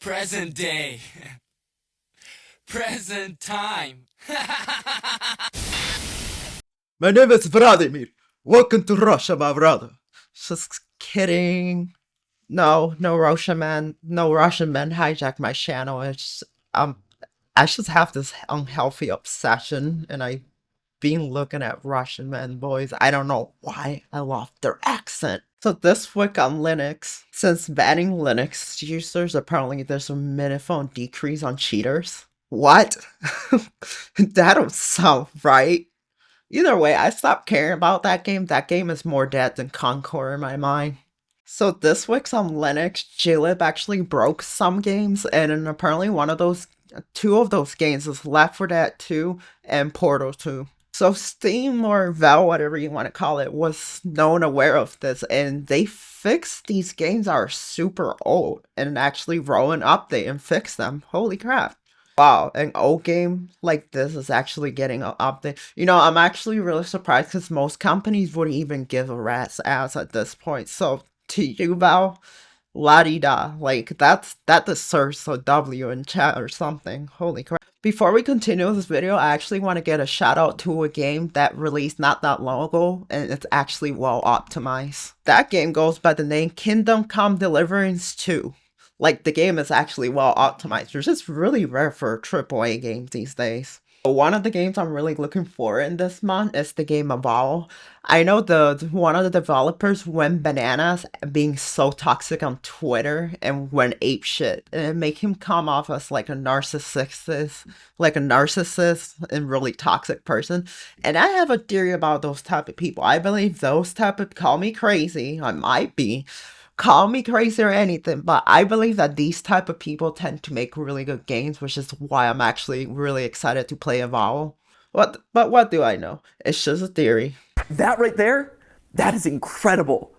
Present day. Present time. My name is Vladimir. Welcome to Russia, my brother. Just kidding. No Russian man. No Russian man hijacked my channel. I just have this unhealthy obsession, and I've been looking at Russian men boys. I don't know why. I love their accent. So this week on Linux, since banning Linux users, apparently there's a minute decrease on cheaters. What? That don't sound right. Either way, I stopped caring about that game. That game is more dead than Concord in my mind. So this week's on Linux, JLib actually broke some games, and then apparently two of those games is Left 4 Dead 2 and Portal 2. So Steam or Valve, whatever you want to call it, was known aware of this, and they fixed these games that are super old and actually wrote an update and fixed them. Holy crap. Wow, an old game like this is actually getting an update. I'm actually really surprised because most companies wouldn't even give a rat's ass at this point. So to you, Val, la-di-da. Like, that deserves a W in chat or something. Holy crap. Before we continue this video, I actually want to get a shout out to a game that released not that long ago, and it's actually well optimized. That game goes by the name Kingdom Come Deliverance 2. Like, the game is actually well optimized, which is really rare for AAA games these days. One of the games I'm really looking for in this month is the game Avowal. I know one of the developers went bananas being so toxic on Twitter and went apeshit, and it made him come off as like a narcissist and really toxic person. And I have a theory about those type of people. I believe those type of, call me crazy, I might be. Call me crazy or anything, but I believe that these type of people tend to make really good games, which is why I'm actually really excited to play Avowal. But what do I know? It's just a theory. That right there, that is incredible.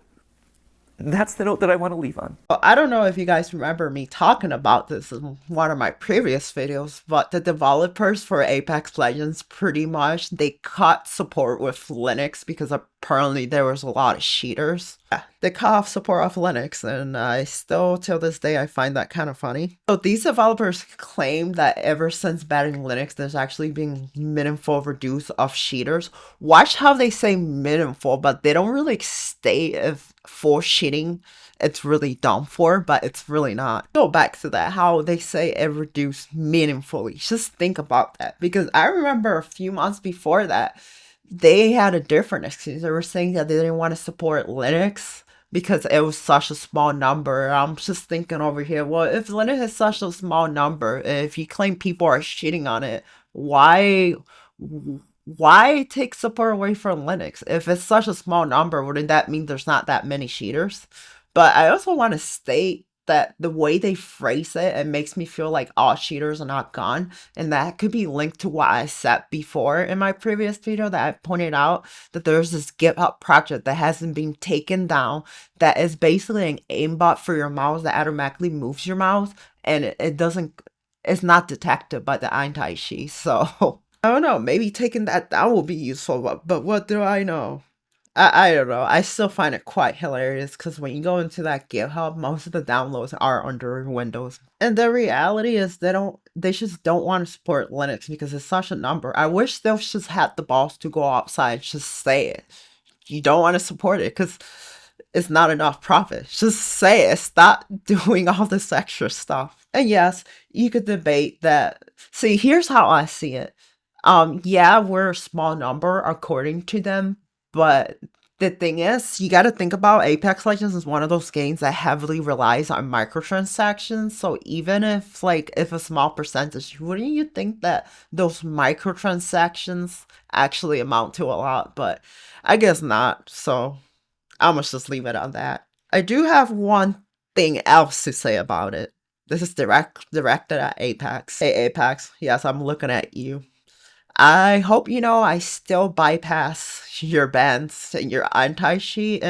That's the note that I want to leave on. Well, I don't know if you guys remember me talking about this in one of my previous videos, but the developers for Apex Legends pretty much, they cut support with Linux because apparently there was a lot of cheaters. Yeah, they cut off support of Linux, and I still, till this day, I find that kind of funny. So these developers claim that ever since banning Linux, there's actually been meaningful reduce of cheaters. Watch how they say meaningful, but they don't really state if for cheating it's really done for, but it's really not. Go back to that, how they say it reduced meaningfully. Just think about that, because I remember a few months before that, they had a different excuse. They were saying that they didn't want to support Linux because it was such a small number. I'm just thinking over here, well, if Linux is such a small number, if you claim people are cheating on it, why take support away from Linux? If it's such a small number, wouldn't that mean there's not that many cheaters? But I also want to state that the way they phrase it makes me feel like all cheaters are not gone, and that could be linked to what I said before in my previous video that I pointed out that there's this GitHub project that hasn't been taken down that is basically an aimbot for your mouse that automatically moves your mouse, and it's not detected by the anti-cheat. So I don't know, maybe taking that down will be useful, but what do I know? I don't know. I still find it quite hilarious because when you go into that GitHub, most of the downloads are under Windows. And the reality is they just don't want to support Linux because it's such a number. I wish they just had the balls to go outside and just say it. You don't want to support it because it's not enough profit. Just say it. Stop doing all this extra stuff. And yes, you could debate that. See, here's how I see it. Yeah, we're a small number according to them, but the thing is, you got to think about Apex Legends is one of those games that heavily relies on microtransactions. So even if a small percentage, wouldn't you think that those microtransactions actually amount to a lot? But I guess not. So I must just leave it on that. I do have one thing else to say about it. This is directed at Apex. Hey Apex, yes, I'm looking at you. I hope I still bypass your bans and your anti-cheat.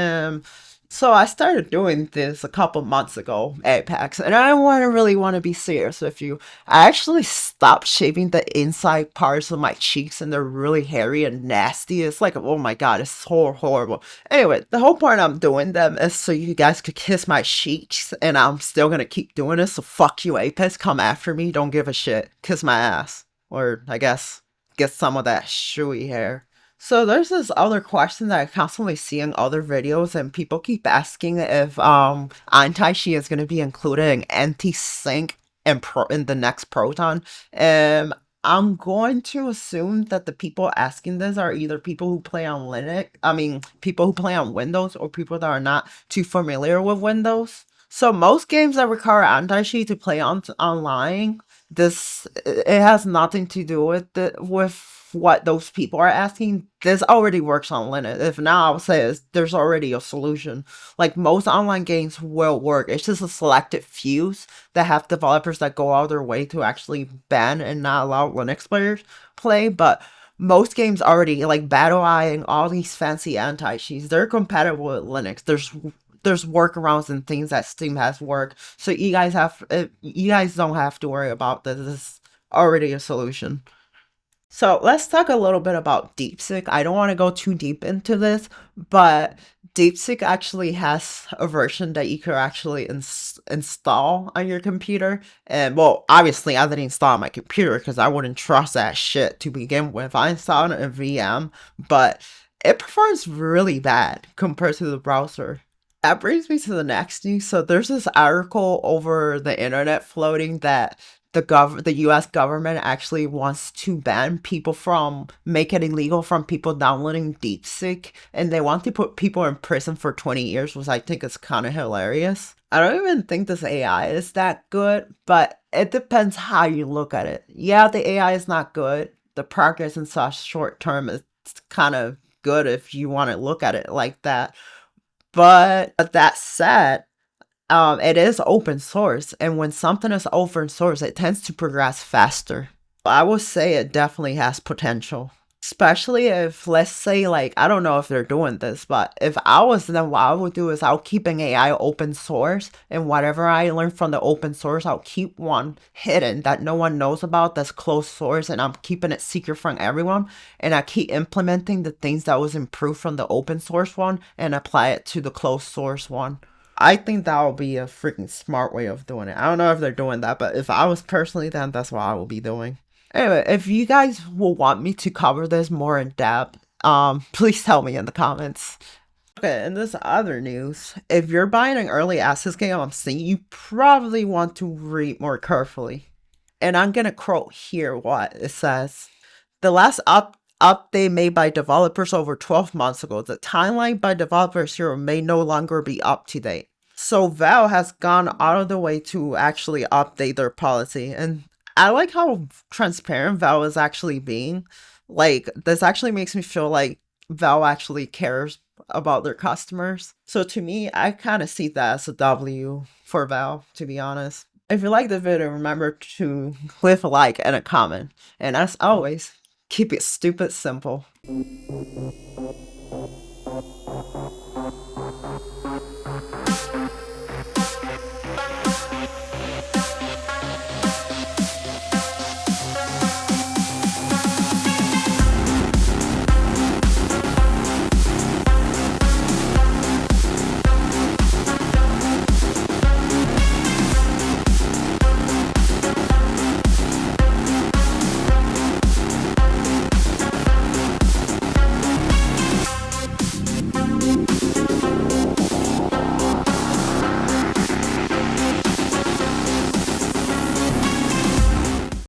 So I started doing this a couple months ago, Apex, and I really want to be serious with you. I actually stopped shaving the inside parts of my cheeks, and they're really hairy and nasty. It's like, oh my god, it's so horrible. Anyway, the whole point I'm doing them is so you guys could kiss my cheeks, and I'm still gonna keep doing this. So fuck you, Apex. Come after me. Don't give a shit. Kiss my ass, or I guess get some of that shoey hair. So there's this other question that I constantly see in other videos, and people keep asking if anti-cheat is going to be included in anti-sync and in the next Proton. Um, I'm going to assume that the people asking this are either people who play on people who play on Windows, or people that are not too familiar with Windows. So most games that require anti-cheat to play on online, this it has nothing to do with what those people are asking. This already works on Linux. If not, I would say there's already a solution. Like most online games will work. It's just a selected few that have developers that go out of their way to actually ban and not allow Linux players play. But most games already, like Battle Eye and all these fancy anti-cheats, they're compatible with Linux. There's workarounds and things that Steam has worked. So you guys don't have to worry about this. This is already a solution. So let's talk a little bit about DeepSeek. I don't want to go too deep into this, but DeepSeek actually has a version that you could actually install on your computer. And well, obviously I didn't install on my computer because I wouldn't trust that shit to begin with. I installed it in VM, but it performs really bad compared to the browser. That brings me to the next news. So there's this article over the internet floating that the US government actually wants to ban people from make it illegal from people downloading DeepSeek, and they want to put people in prison for 20 years, which I think is kind of hilarious. I don't even think this AI is that good, but it depends how you look at it. Yeah, the AI is not good. The progress in such short term is kind of good if you want to look at it like that. But that said, it is open source, and when something is open source, it tends to progress faster. I would say it definitely has potential. Especially if, let's say, like, I don't know if they're doing this, but if I was them, what I would do is I'll keep an AI open source, and whatever I learn from the open source, I'll keep one hidden that no one knows about that's closed source, and I'm keeping it secret from everyone, and I keep implementing the things that was improved from the open source one and apply it to the closed source one. I think that would be a freaking smart way of doing it. I don't know if they're doing that, but if I was personally them, that's what I would be doing. Anyway, if you guys will want me to cover this more in depth, please tell me in the comments. Okay, in this other news, if you're buying an early access game on Steam, you probably want to read more carefully. And I'm gonna quote here what it says. The last update made by developers over 12 months ago, the timeline by developers here may no longer be up to date. So Valve has gone out of the way to actually update their policy, and I like how transparent Valve is actually being. Like, this actually makes me feel like Valve actually cares about their customers. So to me, I kind of see that as a W for Valve, to be honest. If you like the video, remember to leave a like and a comment. And as always, keep it stupid simple.